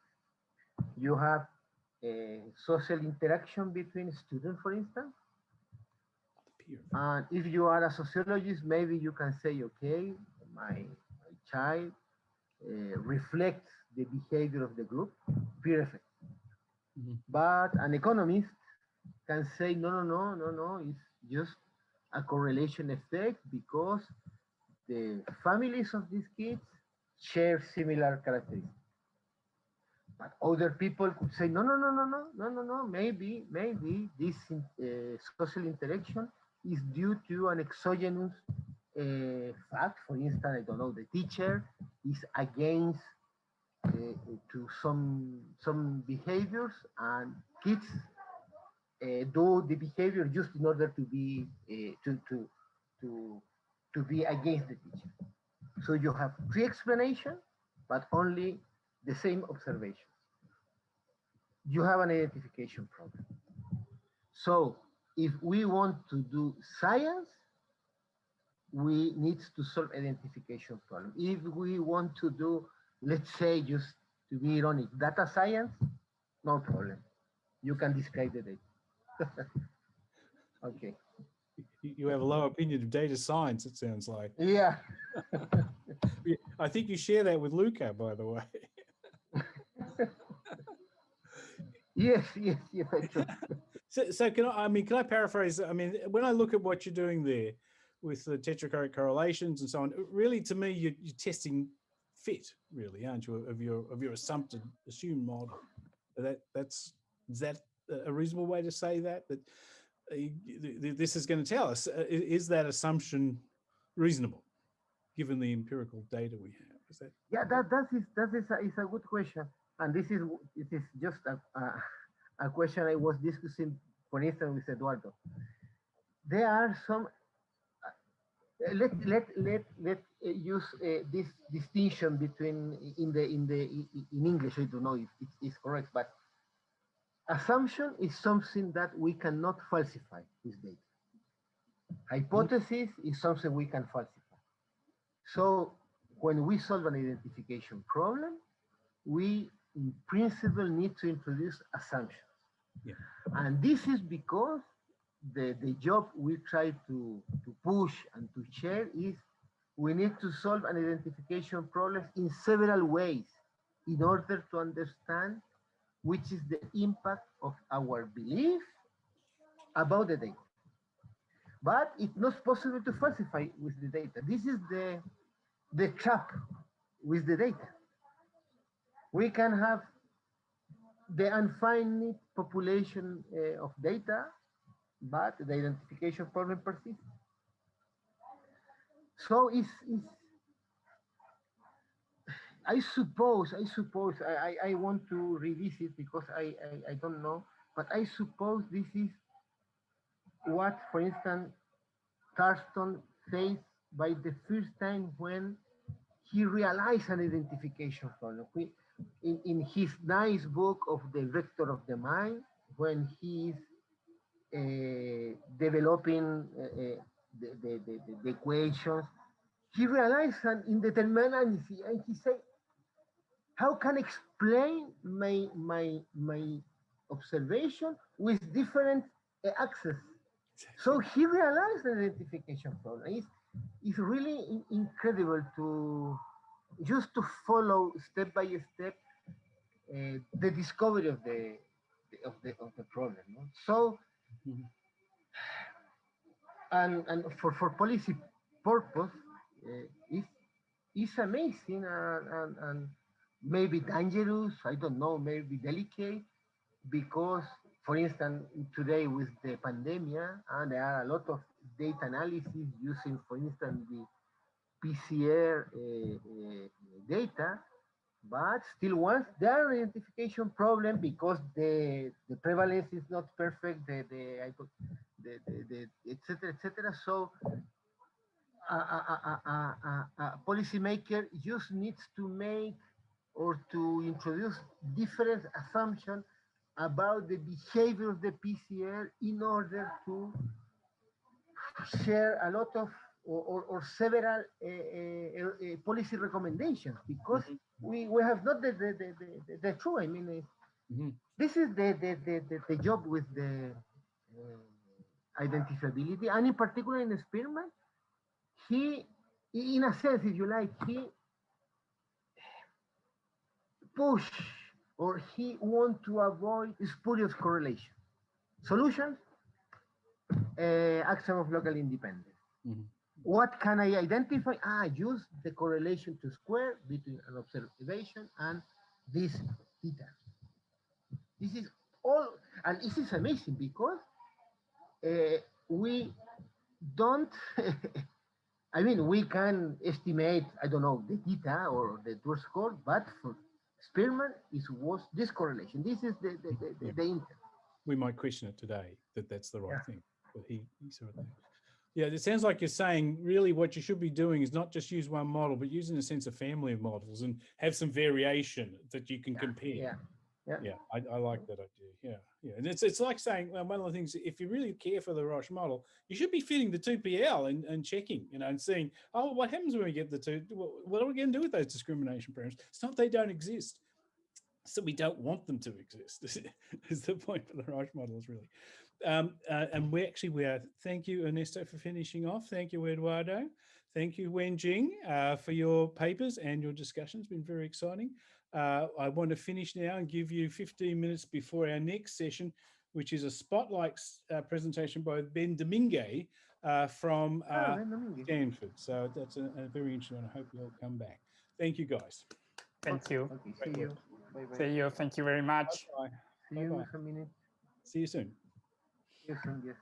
Speaker 7: You have a social interaction between students, for instance. And if you are a sociologist, maybe you can say, okay, my child reflects the behavior of the group, peer effect. Mm-hmm. But an economist can say, no, it's just a correlation effect because the families of these kids share similar characteristics. But other people could say, no, maybe this social interaction is due to an exogenous fact. For instance, I don't know, the teacher is against to some behaviors, and kids do the behavior just in order to be to be against the teacher. So you have three explanations, but only the same observation. you have an identification problem. So if we want to do science, we need to solve identification problem. If we want to do, let's say, just to be ironic, data science, no problem. You can describe the data. Okay.
Speaker 5: You have a low opinion of data science, it sounds like.
Speaker 7: Yeah.
Speaker 5: I think you share that with Luca, by the way.
Speaker 7: Yes, I do.
Speaker 5: So can I paraphrase? I mean, when I look at what you're doing there with the tetrachoric correlations and so on, really, to me, you're testing fit, really, aren't you, of your assumed model? Is that a reasonable way to say that? That this is going to tell us, is that assumption reasonable, given the empirical data we have? Is that?
Speaker 7: Yeah, that is a good question, and this is just a question I was discussing, for instance, with Eduardo. There are some. Let use this distinction between in English. I don't know if it's correct, but assumption is something that we cannot falsify with data. Hypothesis is something we can falsify. So when we solve an identification problem, we in principle need to introduce assumptions.
Speaker 5: Yeah.
Speaker 7: And this is because the job we try to push and to share is we need to solve an identification problem in several ways in order to understand which is the impact of our belief about the data. But it's not possible to falsify with the data. This is the trap with the data. We can have the infinite population of data, but the identification problem persists. So I suppose I want to revisit because I don't know, but I suppose this is what, for instance, Thurston faced by the first time when he realized an identification problem. In his nice book of the Vector of the Mind, when he is developing the equations, he realized an indeterminacy, and he said, how can I explain my observation with different axes? So he realized the identification problem. It's really incredible to just to follow step by step the discovery of the problem. No? So, and for policy purpose, it's amazing and maybe dangerous. I don't know, maybe delicate, because, for instance, today with the pandemic, there are a lot of data analysis using, for instance, the PCR data, but still once there are identification problem because the prevalence is not perfect, the et cetera. So a policymaker just needs to make or to introduce different assumptions about the behavior of the PCR in order to share a lot of or several policy recommendations, because we have not the true. I mean, this is the job with the identifiability, and in particular in Spearman, he, in a sense, if you like, he push or he want to avoid spurious correlation. Solutions, axiom of local independence. What can I identify? Use the correlation to square between an observation and this theta. This is all, and this is amazing because we don't, I mean, we can estimate, I don't know, the theta or the tour score, but for Spearman, it was this correlation. This is the intent.
Speaker 5: We might question it today that that's the right thing, but he sort of. Yeah, it sounds like you're saying really what you should be doing is not just use one model, but using a sense of family of models and have some variation that you can compare. Yeah, I like that idea. Yeah. And it's like saying, well, one of the things, if you really care for the Roche model, you should be fitting the 2PL and checking, and seeing, oh, what happens when we get the two? What are we going to do with those discrimination parameters? It's not they don't exist. So we don't want them to exist. Is the point for the Roche models, really. And we are. Thank you, Ernesto, for finishing off. Thank you, Eduardo. Thank you, Wenjing, for your papers and your discussion. It's been very exciting. I want to finish now and give you 15 minutes before our next session, which is a spotlight presentation by Ben Domingue from Stanford. So that's a very interesting one. I hope you all come back. Thank you, guys.
Speaker 2: Thank you.
Speaker 7: Okay, see you. Bye-bye.
Speaker 2: See you. Thank you very much.
Speaker 7: See you in a minute.
Speaker 5: See you soon.
Speaker 7: See you soon, yes.